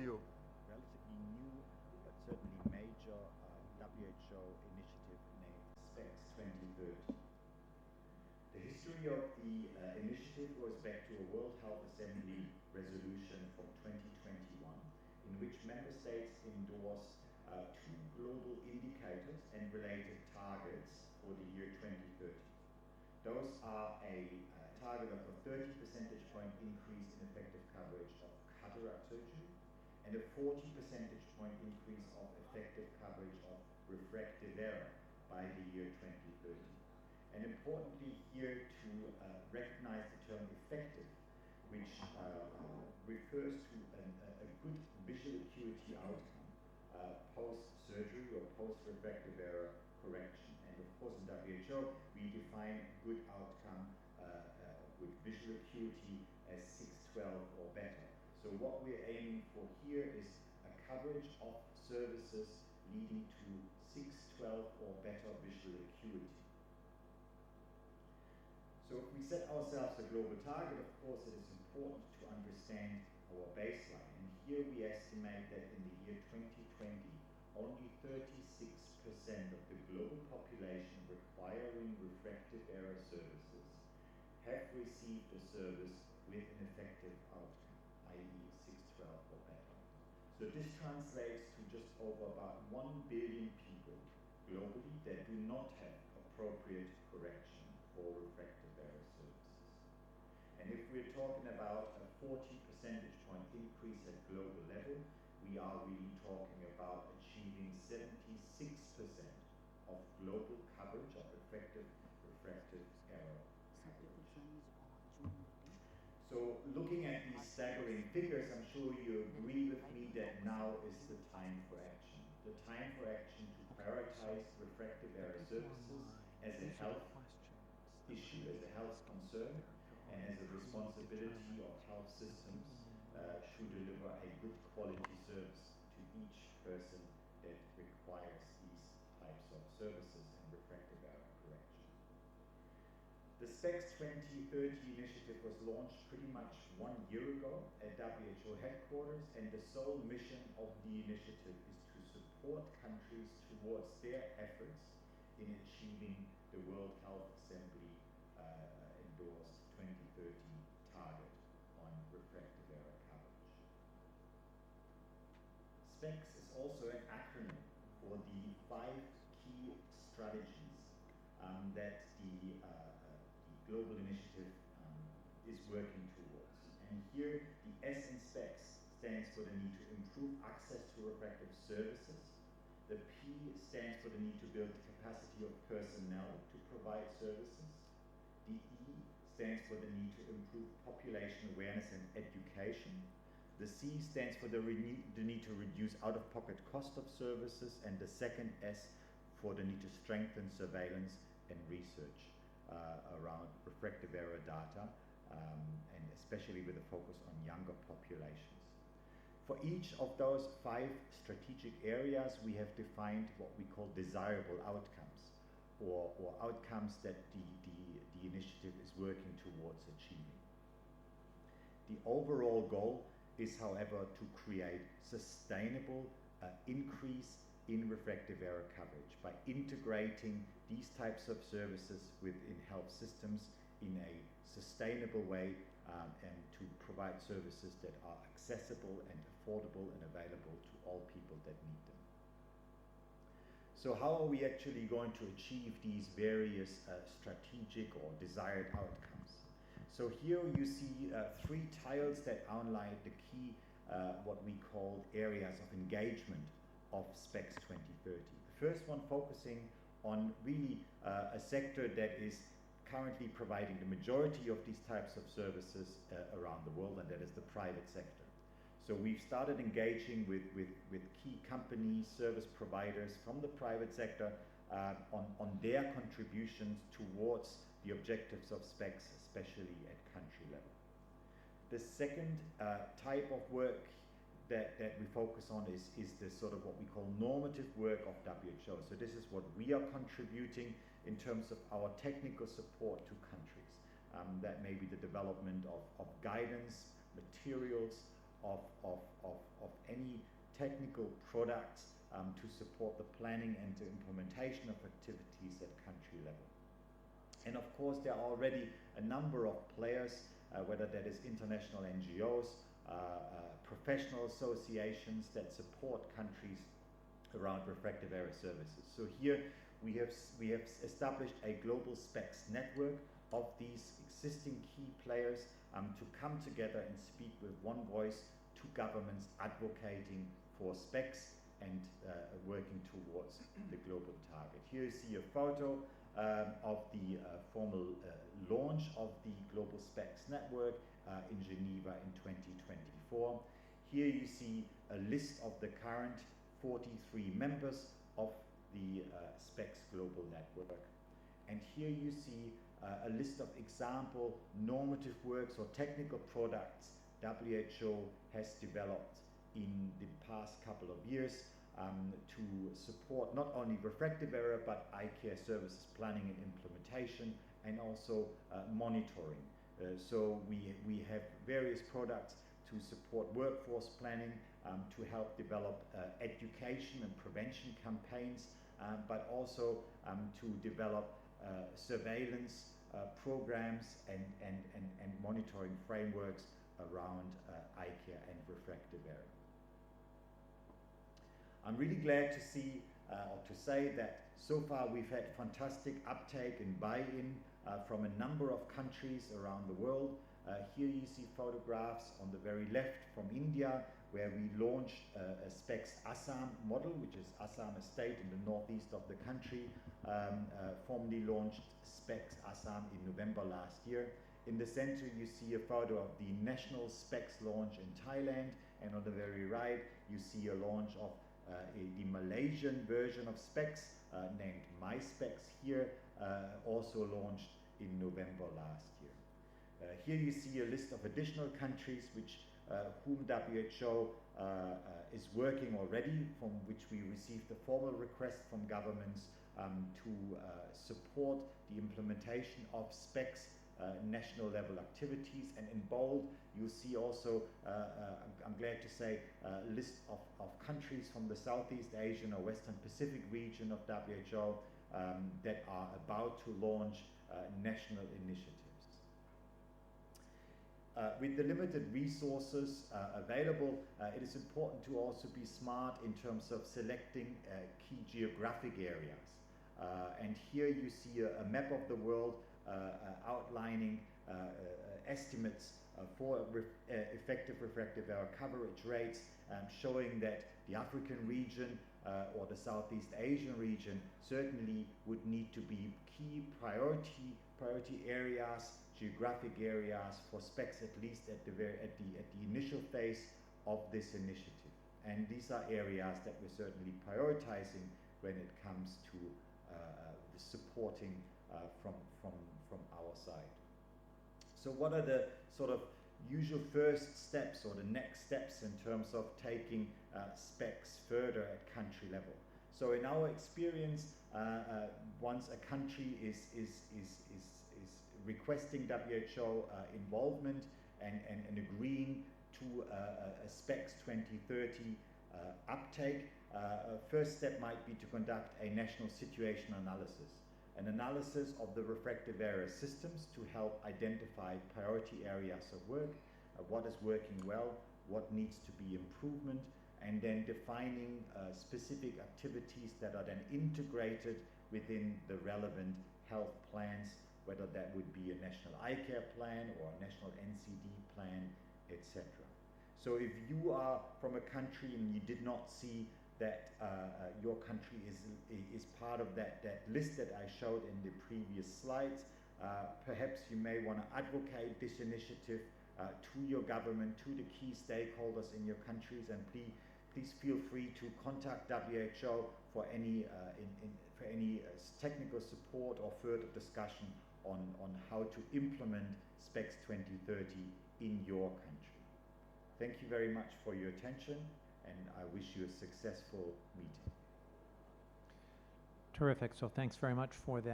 audio. Relatively new, but certainly major WHO initiative named SPECS 2030. The history of the initiative goes back to a World Health Assembly resolution from 2021, in which member states endorsed two global indicators and related targets for the year 2030. Those are a target of a 30 percentage point increase in effective coverage of cataract surgery and a 40 percentage point increase of effective coverage of refractive error by the year 2030. And importantly here to recognize the term effective, which refers to a good visual acuity outcome post-surgery or post-refractive error correction. And of course in WHO we define good outcome with visual acuity as 612 or better. So what we're aiming for here is a coverage of services leading to 612 or better visual acuity. So if we set ourselves a global target, of course it is important to understand our baseline. And here we estimate that in the year 2020, only 36% of the global population requiring refractive error services have received a service with an effective outcome, i.e. 612 or better. So this translates to just over about 1 billion people globally that do not have appropriate correction for refractive error services. And if we're talking about a 40 percentage point increase at global level, we are really talking about achieving 76% of global coverage of effective refractive error coverage. So looking at these staggering figures, I'm sure you agree with me that now is the time for action. The time for action to prioritize refractive error services as a health issue, as a health concern, and as a responsibility of health systems to deliver a good quality service to each person that requires these types of services and refractive error correction. The SPECS 2030 initiative was launched pretty much 1 year ago at WHO headquarters, and the sole mission of the initiative is to support countries towards their efforts in achieving the World Health Assembly endorsed 2030 target on refractive error coverage. SPECS is also an acronym for the 5 key strategies that the global initiative is working towards. And here the S in SPECS stands for the need to improve access to refractive services. The P stands for the need to build the capacity of personnel to provide services. The E stands for the need to improve population awareness and education. The C stands for the need to reduce out-of-pocket cost of services, and the second S for the need to strengthen surveillance and research around refractive error data, and especially with a focus on younger populations. For each of those 5 strategic areas, we have defined what we call desirable outcomes, or outcomes that the initiative is working towards achieving. The overall goal is, however, to create sustainable increase in refractive error coverage by integrating these types of services within health systems in a sustainable way, and to provide services that are accessible and affordable and available to all people that need them. So how are we actually going to achieve these various strategic or desired outcomes? So here you see 3 tiles that outline the key, what we call areas of engagement of SPECS 2030. The first one focusing on really a sector that is currently providing the majority of these types of services around the world, and that is the private sector. So we've started engaging with key companies, service providers from the private sector on their contributions towards the objectives of SPECS, especially at country level. The second type of work that we focus on is the sort of what we call normative work of WHO. So this is what we are contributing in terms of our technical support to countries. That may be the development of guidance, materials, of technical products to support the planning and the implementation of activities at country level. And of course, there are already a number of players, whether that is international NGOs, professional associations that support countries around refractive area services. So here we have established a global SPECS network of these existing key players to come together and speak with one voice to governments advocating for SPECS and working towards the global target. Here you see a photo of the formal launch of the global SPECS network in Geneva in 2024. Here you see a list of the current 43 members of the SPECS global network. And here you see a list of example normative works or technical products WHO has developed in the past couple of years to support not only refractive area but eye care services planning and implementation, and also monitoring. So we have various products to support workforce planning, to help develop education and prevention campaigns, but also to develop surveillance programs and monitoring frameworks around eye care and refractive area. I'm really glad to see or to say that so far we've had fantastic uptake and buy-in from a number of countries around the world. Here you see photographs on the very left from India, where we launched a SPECS Assam model, which is Assam, a state in the northeast of the country, formally launched SPECS Assam in November last year. In the center you see a photo of the national SPECS launch in Thailand, and on the very right you see a launch of the Malaysian version of SPECS named MySPECS here, also launched in November last year. Here you see a list of additional countries whom WHO is working already, from which we received a formal request from governments to support the implementation of SPECS national level activities. And in bold you see also, I'm glad to say, a list of countries from the Southeast Asian or Western Pacific region of WHO that are about to launch national initiatives. With the limited resources available, it is important to also be smart in terms of selecting key geographic areas. And here you see a map of the world outlining estimates for effective refractive error coverage rates, showing that the African region or the Southeast Asian region certainly would need to be key priority areas, geographic areas for SPECS, at least at the initial phase of this initiative. And these are areas that we're certainly prioritizing when it comes to the supporting from our side. So what are the sort of usual first steps or the next steps in terms of taking SPECS further at country level? So in our experience, once a country is requesting WHO involvement and agreeing to a SPECS 2030 uptake, first step might be to conduct a national situation analysis. An analysis of the refractive area systems to help identify priority areas of work, what is working well, what needs to be improvement, and then defining specific activities that are then integrated within the relevant health plans, whether that would be a national eye care plan or a national NCD plan, etc. So if you are from a country and you did not see that your country is part of that list that I showed in the previous slides, perhaps you may want to advocate this initiative to your government, to the key stakeholders in your countries, and please feel free to contact WHO for any technical support or further discussion on how to implement SPECS 2030 in your country. Thank you very much for your attention, and I wish you a successful meeting. Terrific. So thanks very much for that